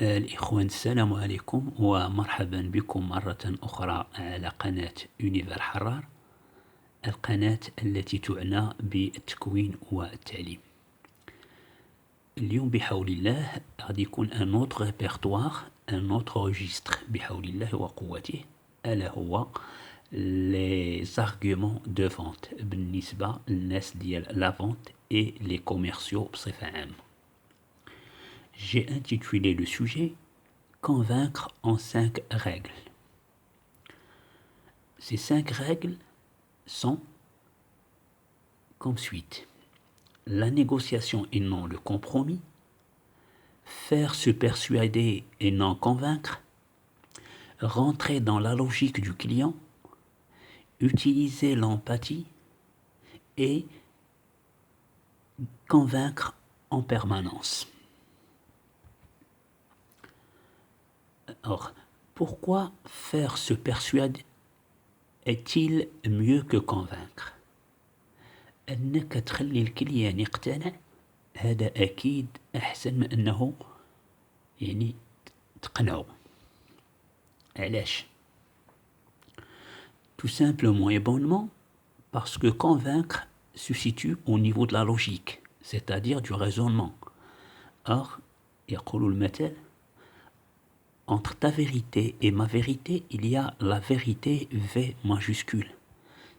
الإخوان السلام عليكم ومرحبا بكم مرة أخرى على قناة يونيفر حرار، القناة التي تعنى بالتكوين والتعليم. اليوم بحول الله غادي يكون ان اوتر ريبرتوار، ان اوتر ريجستر بحول الله وقوته، ألا هو les arguments de vente بالنسبة للناس ديال la vente et les commerciaux بصفة عامة. J'ai intitulé le sujet Convaincre en 5 règles. Ces 5 règles sont comme suit. La négociation et non le compromis, faire se persuader et non convaincre, rentrer dans la logique du client, utiliser l'empathie et convaincre en permanence. Alors, pourquoi faire se persuader est-il mieux que convaincre؟ أنك تخلي الكليان يقتنع، هذا أكيد أحسن من أنه تقنعه. علاش؟ Tout simplement et bonnement parce que convaincre se situe au niveau de la logique, c'est-à-dire du raisonnement. Or, يقول المثل, entre ta vérité et ma vérité, il y a la vérité V majuscule.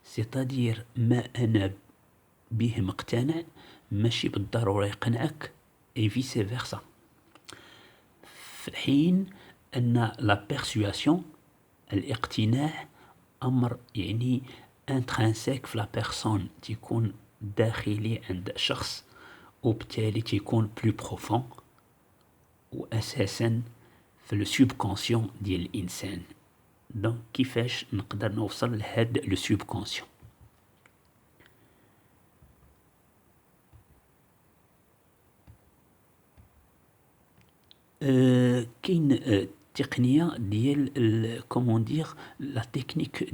C'est-à-dire ما أنا به مقتنع ماشي بالضرورة يقنعك et vice versa. في حين أن la persuasion الاقتناع أمر intrinsèque في la personne، تكون داخلي عند شخص وبالتالي تكون plus profond وأساسا في le subconscient ديال الإنسان. دونك كيفاش نقدر نوصل لهاد le subconscient؟ كاين تقنية ديال comment dire la technique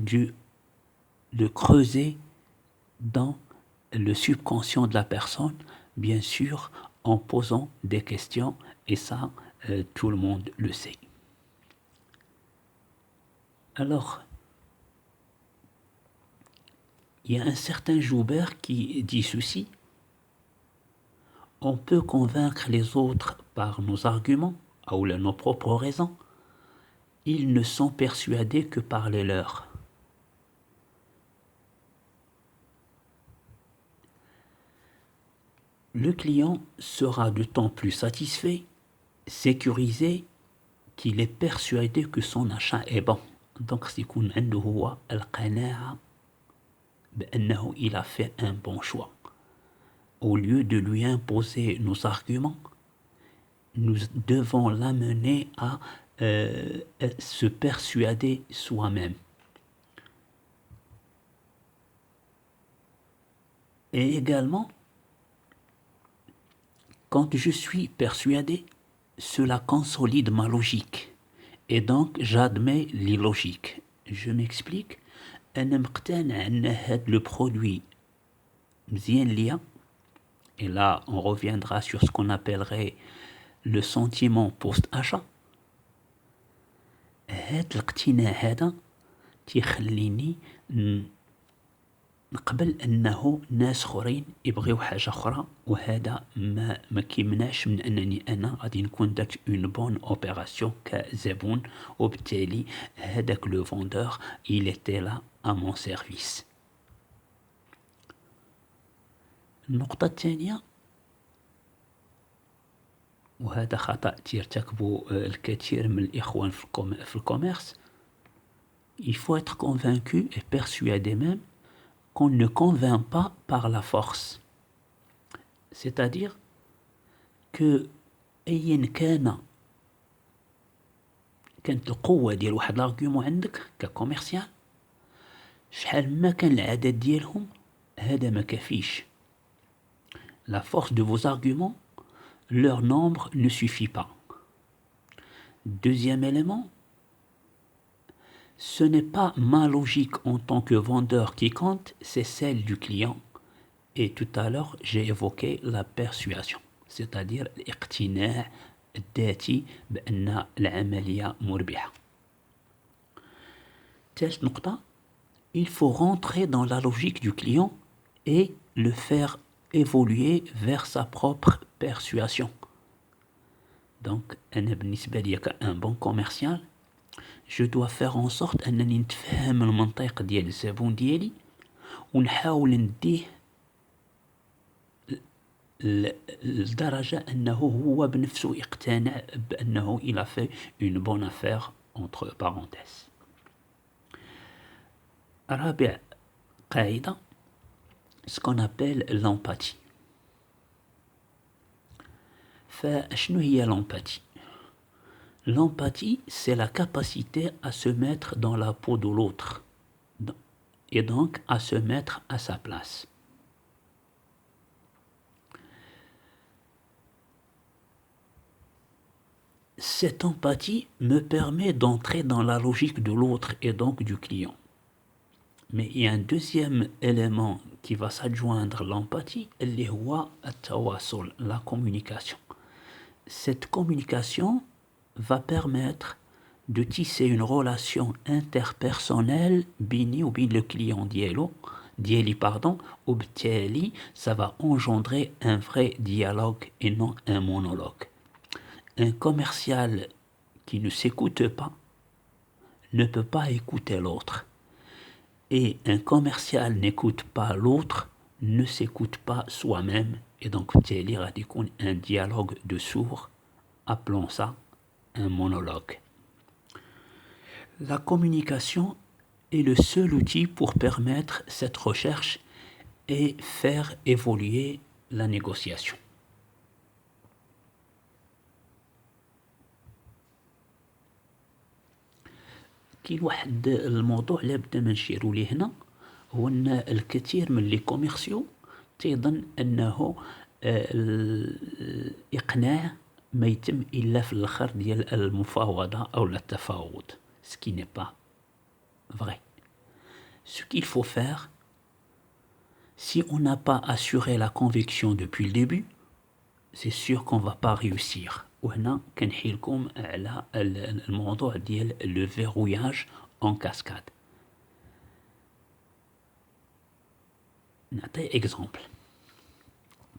de creuser dans le subconscient de la personne, bien sûr en posant des questions, et ça tout le monde le sait. Alors, il y a un certain Joubert qui dit ceci: on peut convaincre les autres par nos arguments ou nos propres raisons, ils ne sont persuadés que par les leurs. Le client sera d'autant plus satisfait, sécurisé, qu'il est persuadé que son achat est bon. Donc سيكون عنده هو القناعة بأنه il a fait un bon choix. Au lieu de lui imposer nos arguments, nous devons l'amener à se persuader soi-même. Et également, quand je suis persuadé, cela consolide ma logique. Et donc, j'admets l'illogique. Je m'explique. أنا مقتنع أن هذا le produit مزيان ليا. Et là, on reviendra sur ce qu'on appellerait le sentiment post-achat. هذا الاقتناع هذا تيخليني نقبل أنه ناس اخرين يبغيو حاجة أخرى، وهذا ما كيمنعش من أنني أنا غادي نكون درت اون بون اوبيراسيون كزبون، وبالتالي هذاك لو فوندور il était là à mon service. النقطة الثانية، وهذا خطأ تيرتكبه الكثير من الإخوان في الكوميرس، il faut être convaincu et persuadé même qu'on ne convainc pas par la force. C'est-à-dire que أيا كانت القوة ديال واحد الارغيومون عندك ككوميرسيال، شحال ما كان العدد ديالهم هذا ما كافيش. La force de vos arguments, leur nombre ne suffit pas. Deuxième élément, ce n'est pas ma logique en tant que vendeur qui compte, c'est celle du client. Et tout à l'heure, j'ai évoqué la persuasion, c'est-à-dire الاقتناع الذاتي بأن العملية مربحة. ثالث نقطة، il faut rentrer dans la logique du client et le faire évoluer vers sa propre persuasion. Donc, أنا بالنسبة لي كأن bon commercial, je dois faire en sorte أنني نتفهم المنطق ديال الزبون ديالي ونحاول نديه لدرجة أنه هو بنفسه يقتنع بأنه il a fait une bonne affaire entre parenthèses. رابع قاعدة ce qu'on appelle l'empathie. فشنو هي l'empathie? L'empathie, c'est la capacité à se mettre dans la peau de l'autre et donc à se mettre à sa place. Cette empathie me permet d'entrer dans la logique de l'autre et donc du client. Mais il y a un deuxième élément qui va s'adjoindre l'empathie, اللي هو التواصل, la communication. Cette communication va permettre de tisser une relation interpersonnelle بيني وبين le client ديالي وبالتالي ça va engendrer un vrai dialogue et non un monologue. Un commercial qui ne s'écoute pas ne peut pas écouter l'autre. Et un commercial n'écoute pas l'autre, ne s'écoute pas soi-même, et donc بالتالي غادي يكون un dialogue de sourds, appelons ça un monologue. La communication est le seul outil pour permettre cette recherche et faire évoluer la négociation. كاين واحد الموضوع لابد ما نشيرو ليه هنا، هو ان الكثير من لي كوميرسيو تيظن انه الاقناع ما يتم الا في الاخر ديال المفاوضه او التفاوض، ce qui n'est pas vrai. Ce qu'il faut faire, si on n'a pas assuré la conviction depuis le début, c'est sûr qu'on va pas réussir. وهنا كنحكي لكم على الموضوع ديال le verrouillage en cascade. نعطي اكزامبل.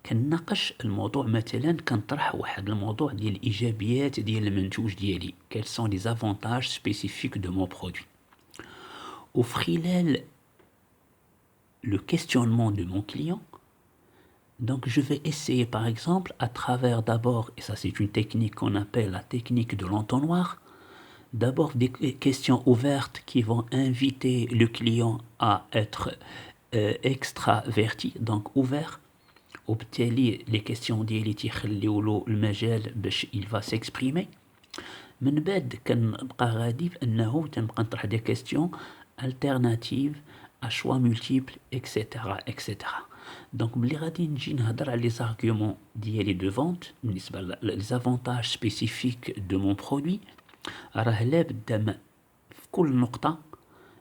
كنناقش الموضوع مثلا، كنطرح واحد الموضوع ديال الايجابيات ديال المنتوج ديالي، quels sont les avantages spécifiques de mon produit. وخلال le questionnement de mon client, donc je vais essayer par exemple à travers d'abord, et ça c'est une technique qu'on appelle la technique de l'entonnoir, d'abord des questions ouvertes qui vont inviter le client à être extraverti, donc ouvert. وبالتالي les questions ديالي تيخليو له المجال باش il va s'exprimer. من بعد كنبقى غادي بأنه تنبقى نطرح des questions alternatives à choix multiples, etc. etc. Donc ملي غادي نجي نهضر على les arguments ديالي de vente بالنسبة les avantages spécifiques de mon produit، راه لابد في كل نقطة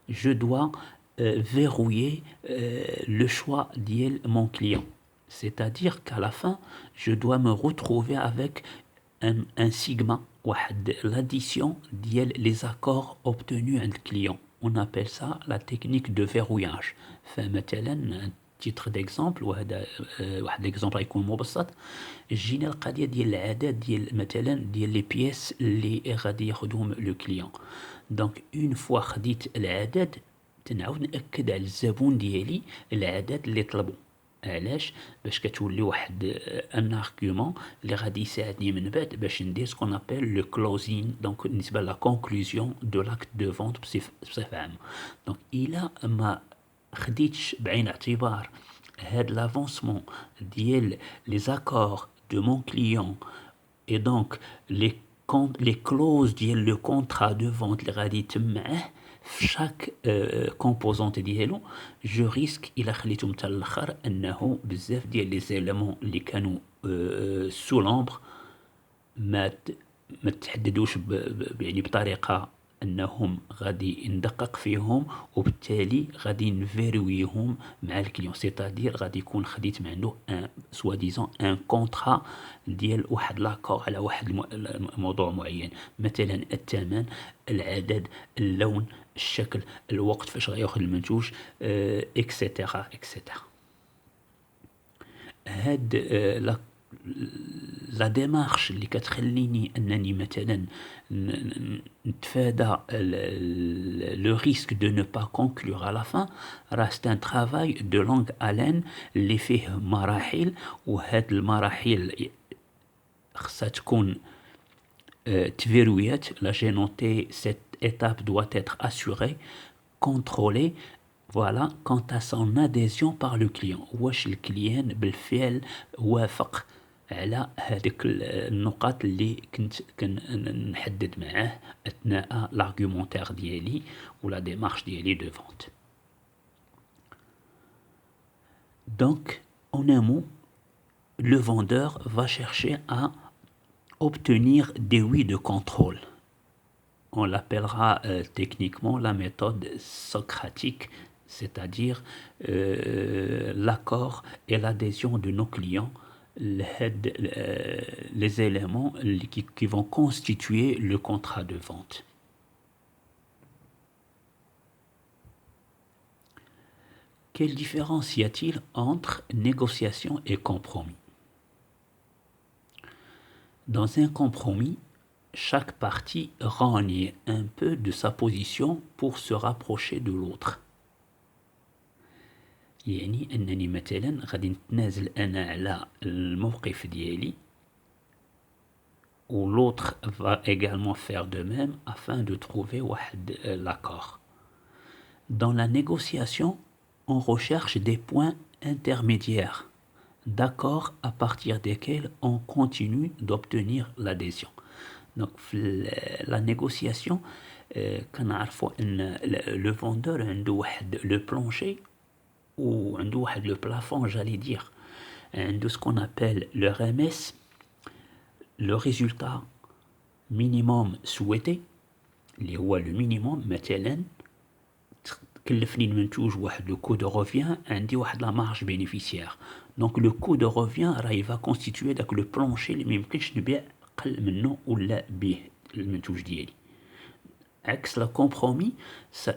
je dois verrouiller le choix ديال mon client. C'est-à-dire qu'à la fin, je dois me retrouver avec un sigma, l'addition des accords obtenus عند client. On appelle ça la technique de verrouillage. فمثلا titre d'exemple، واحد اكزامبل يكون مبسط، جينا القضيه ديال العدد ديال مثلا ديال لي بيس اللي غادي ياخذهم لو كليون. دونك اون فوا خديت العدد تنعاود ناكد على الزبون ديالي العدد اللي طلبوا. علاش؟ باش كتولي واحد ان ارغيومون اللي غادي يساعدني من بعد باش ندير سكون ابل لو كلوزين، دونك بالنسبه لا كونكلوزيون دو لاكت دو فونت بصفه عامه. دونك الا ما خديتش بعين الاعتبار هاد لافونسمون ديال لي زاكور دو مون كليون اي دونك لي كلوز ديال لو كونطرا دو فونت اللي غادي يتم معاه في شاك كومبوزونت ديالو، جو ريسك الا خليتهم حتى الاخر انه بزاف ديال لي زيليمون اللي كانوا سو لومبر ما تحددوش يعني بطريقه انهم غادي ندقق فيهم وبالتالي غادي نفيرويهم مع الكليون. سيتادير غادي يكون خديت من عنده ان سوا ديزون ان كونطرا ديال واحد لاكور على واحد موضوع معين، مثلا الثمن، العدد، اللون، الشكل، الوقت فاش غياخذ المنتوج، اكسيتيرا اكسيتيرا. هاد لا ديمارش اللي كتخليني انني مثلا نتفادى لو ريسك دو نو با كونكلور على فان، راه سي ان ترافاي دو لونغ الين اللي فيه مراحل، وهاد المراحل خصها تكون تفيرويات. لا جي نوتي سيت étape doit être assurée, contrôlée, voilà, quant à son adhésion par le client. واش الكليان بالفعل وافق على هذيك النقاط اللي كنت كنحدد معاه اثناء l'argumentaire ديالي ولا démarche ديالي de vente. Donc, en un mot, le vendeur va chercher à obtenir des oui de contrôle. On l'appellera techniquement la méthode socratique, c'est-à-dire l'accord et l'adhésion de nos clients, les éléments qui vont constituer le contrat de vente. Quelle différence y a-t-il entre négociation et compromis? Dans un compromis, chaque partie renie un peu de sa position pour se rapprocher de l'autre. يعني أنني مثلا غادي نتنازل أنا على الموقف ديالي و l'autre va également faire de même afin de trouver l'accord. Dans la négociation, on recherche des points intermédiaires, d'accord à partir desquels on continue d'obtenir l'adhésion. Donc la négociation كنعرفوا ان le vendeur عنده واحد le plancher ou عنده واحد le plafond, j'allais dire, عنده ce qu'on appelle le RMS, le résultat minimum souhaité اللي هو le minimum. مثلا كلفني المنتوج واحد le coût de revient، عندي واحد la marge bénéficiaire. Donc le coût de revient راه va constituer داك le plancher اللي ميمكنش نبيع قل منه ولا بيه المنتوج ديالي. عكس la compromis,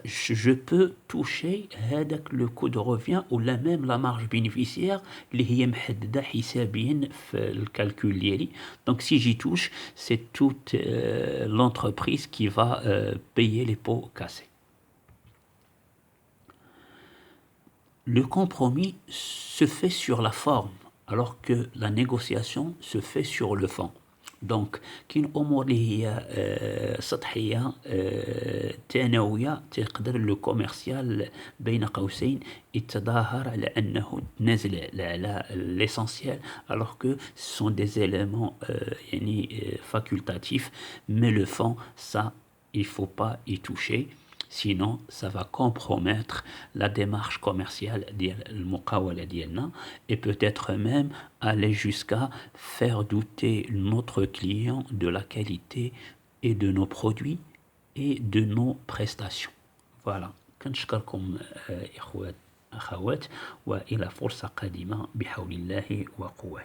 je peux toucher هذاك le coût de revient ou même la marge bénéficiaire اللي هي محددة حسابيا في الكالكول ديالي. Donc si j'y touche, c'est toute l'entreprise qui va payer les pots cassés. Le compromis se fait sur la forme, alors que la négociation se fait sur le fond. دونك كاين امور اللي هي سطحيه ثانويه تقدر لو كوميرسيال بين قوسين يتظاهر على انه تنازل على l'essentiel, alors que ce sont des éléments يعني facultatifs, mais le fond ça il faut pas y toucher, sinon ça va compromettre la démarche commerciale ديال المقاولة ديالنا, et peut-être même aller jusqu'à faire douter notre client de la qualité et de nos produits et de nos prestations. Voilà. كنشكركم إخوات أخوات، وإلى فرصة قادمة بحول الله وقوته.